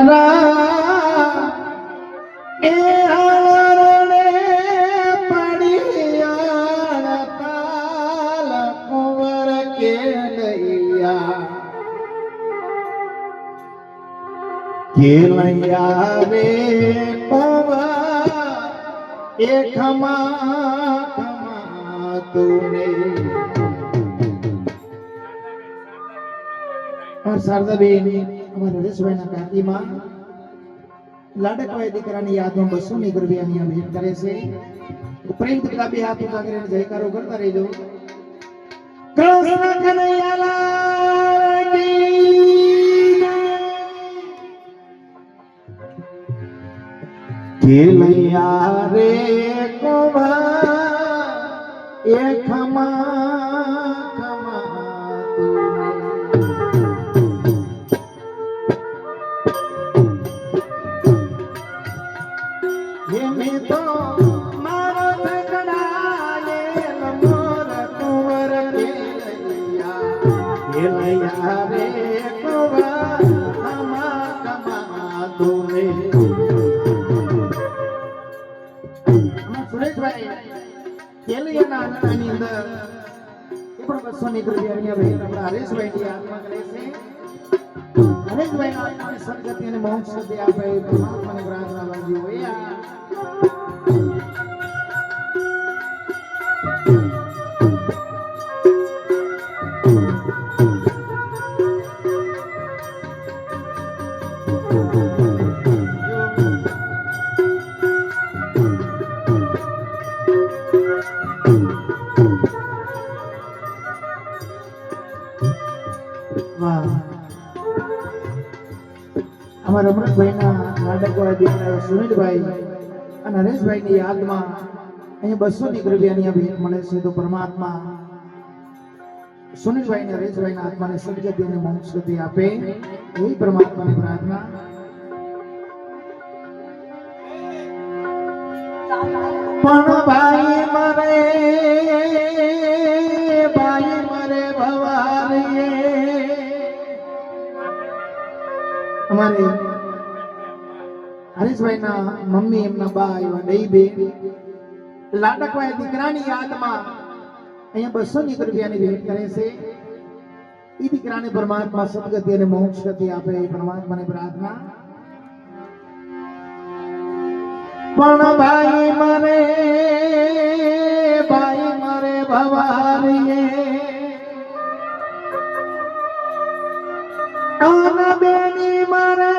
મારા એ આરણે પડિયા તાલ કુંવર કે લૈયા રે કુંવર એ ખમા ખમા તુને શારદાબેન અમારા હરેશભાઈના કાકીમાં લાડકભાઈ દીકરાની યાદમાં 200 રૂપિયાની ભેટ કરે છે. પ્રેમથી બધા બે હાથ ઊંચા કરીને જયકારો કરતા રહેજો. કૃષ્ણ કનૈયા લાલ કી લૈયા રે કુંવર એ ખમા ખમા તુને તો મારો ઝઘડાયેલ મોર કુંવર કે લૈયા રે કુંવર ખમા ખમા તુને. સુરેશભાઈ કેલિયાના આંગણાની અંદર એ પણ 200 રૂપિયાની ભેટ આપણા હરેશભાઈની યાદમાં કરે છે. હરેશભાઈના આત્માને સદગતિ અને મોક્ષ દે આપે પરમાત્માને પ્રાર્થના લાગી હોય. અમારા અમૃતભાઈના નાટકવાળા દીકરા સુનિલભાઈ અને હરેશભાઈની યાદમાં અહીંયા 200 રૂપિયાની ભેટ મળે છે. તો પરમાત્મા સુનિલભાઈ અને હરેશભાઈના આત્માને સદગતિ અને મોક્ષ આપે એવી પરમાત્માની પ્રાર્થના. પણ ભાઈ મરે ભવારીએ અમારે હરીશભાઈના મમ્મી એમના બા એવા ડઈ બે લાડકભાઈ દીકરાની યાદમાં અહીંયા 200 રૂપિયાની ભેટ કરે છે. એ દીકરાને પરમાત્મા સદગતિ અને મોક્ષ ગતિ આપે એ પરમાત્માની પ્રાર્થના. પણ ભાઈ મરે ભવારીએ બેની મરે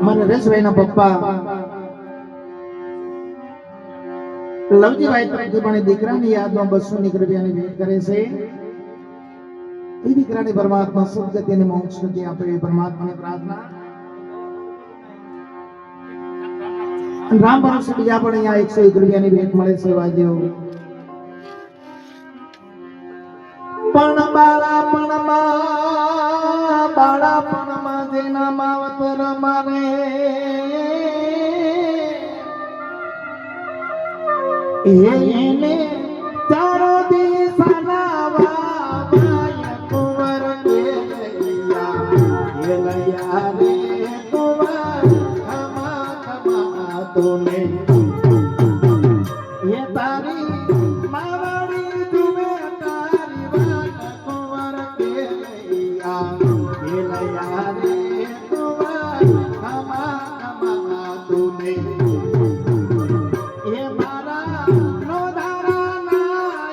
અમારે રેશભાઈના પપ્પા લવજીભાઈ તરફથી પણ દીકરાની યાદમાં 200 રૂપિયાની ભેટ કરે છે. એ દીકરાની પરમાત્મા સદગતિ અને મોક્ષ ગતિ આપે એ પરમાત્માની પ્રાર્થના. રામ ભરોસે બીજા પણ અહીંયા 101 રૂપિયાની ભેટ મળે છે. વાજ્યો પણ બાળાપણમાં જેના માવતર મારે એને ચારો દિશાના વાય કુંવર કે લૈયા રે કુંવર ખમા ખમા તુને. એ તારી માવડી જુએ તારી વાત કુંવર કે લૈયા રે કુંવર ખમા ખમા તુને. એ મારા નો ધારા ના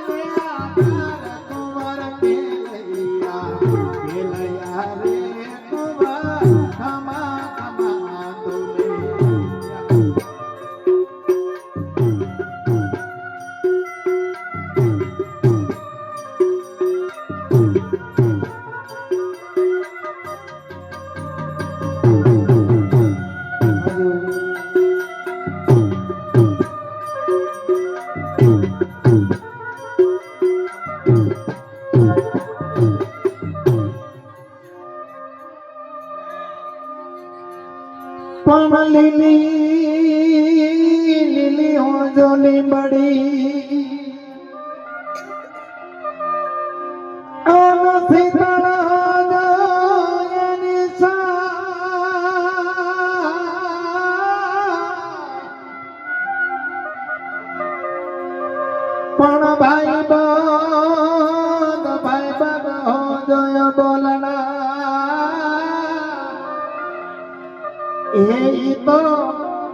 જો લીંબડી નથી તળાવની પણ ભાઈ બન હો જય બોલના એ તો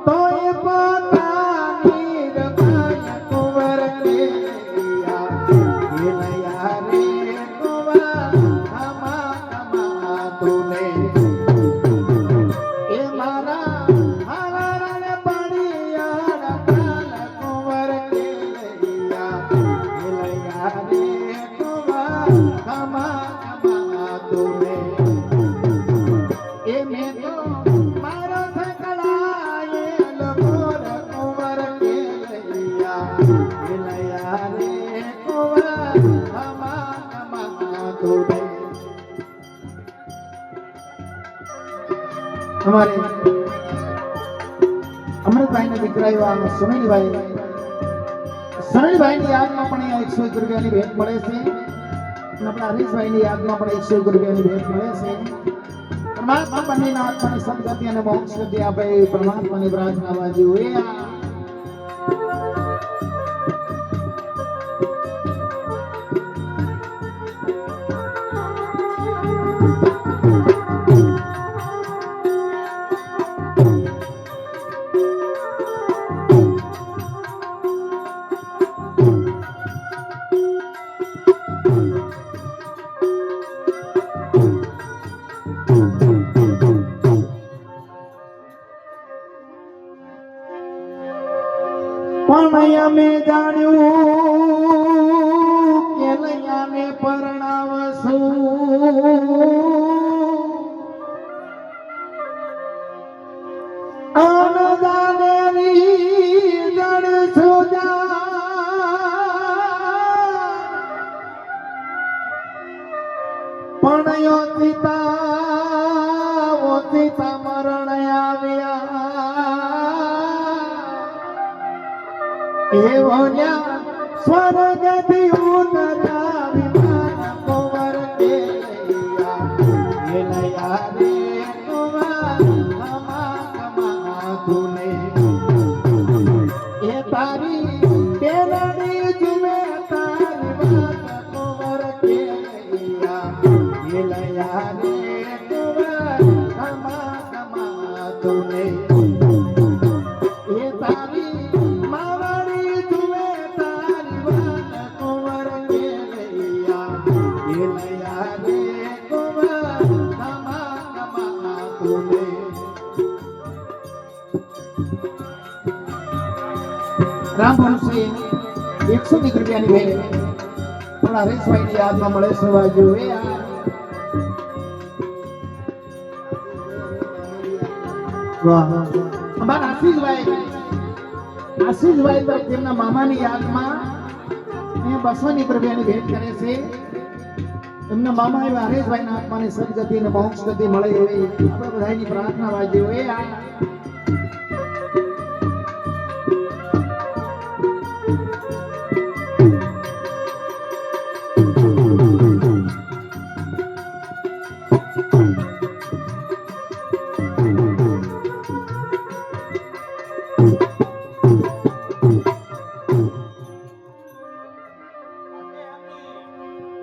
તોય પોતાની રમાય કુંવર કે યા રે કુંવર હમા હમા તુને એ મારા હરણ પડિયા કુંવર કે યા રે કુંવર હમા હમા તુને એ મેં તો हमारे अमृतभाई ने દીકરા એવા સુનિલભાઈ ની યાદમાં પણ 101 રૂપિયાની ભેટ મળે છે અને આપણા હરીશભાઈ ની યાદમાં પણ 101 રૂપિયાની ભેટ મળે છે. પરમાત્મા બંનેના આત્માને સદગતિ અને મોક્ષ ગતિ આપે પરમાત્માની પ્રાર્થના બાજુ પણ અમે જાણ્યું કે લૈયાને પરણાવશું આન જાણેલી જણશું પણ ઓચિતા મરણ આવ્યા એવો સ્વર્ગથી ઉતર્યા વિમાન કુંવર કે યા રે કુંવર હમા હમા તુને એ તારી બેરડી જુએ તારી વાત કુંવર કે યા રે કુંવર હમા હમા તુને એ તારી રામભણ છે 101 રૂપિયાની ભેટ પણ હરેશભાઈ ની યાદમાં મળે છે વાજો વાહ અમારા આશીષભાઈ તો તેમના મામાની યાદમાં 201 રૂપિયાની ભેટ કરે છે. એમના મામા એવા હરેશભાઈના આત્માને સદગતિ અને મોક્ષ ગતિ મળે એવી આપણે બધાની પ્રાર્થના વાજો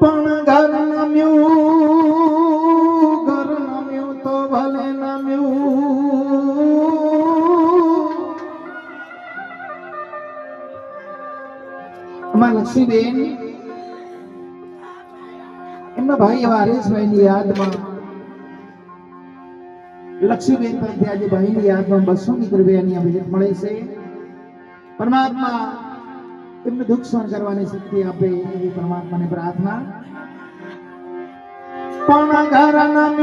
પણ ઘર નમ્યું તો ભલે નમ્યું અમારા લક્ષ્મીબેન એમના ભાઈ એવા હરેશભાઈ ની યાદમાં લક્ષ્મીબેન તરફથી આજે ભાઈ ની યાદમાં 200 રૂપિયાની ભેટ મળે છે. પરમાત્મા એમને દુઃખ સહન કરવાની શક્તિ આપે એવી પરમાત્માને પ્રાર્થના. પણ ઘર નમ્યું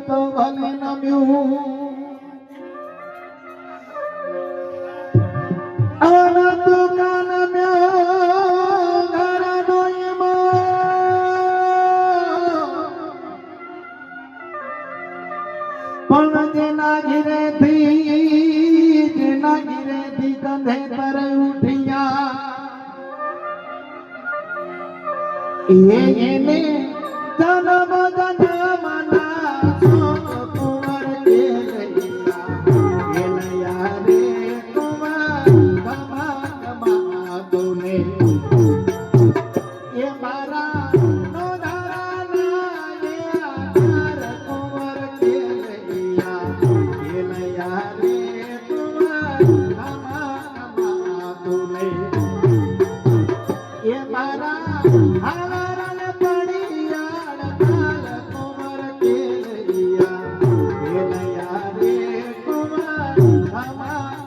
તો ભલે નમ્યું આના દુકાન ઘર પણ જેના ઘરેથી કંધે પર ઉઠિયા એને જન્મ જન્મના સોમ કુંવર કે લૈયા એ લયા રે કુંવર કમા તુને એ મારા નો ધારા એ આધાર કુંવર કે લૈયા એ લયા રે કુંવર કમા તુને એ મારા હાવરણ પડિયાળ કાલ કુંવર કે લૈયા એ લયા રે કુંવર કમા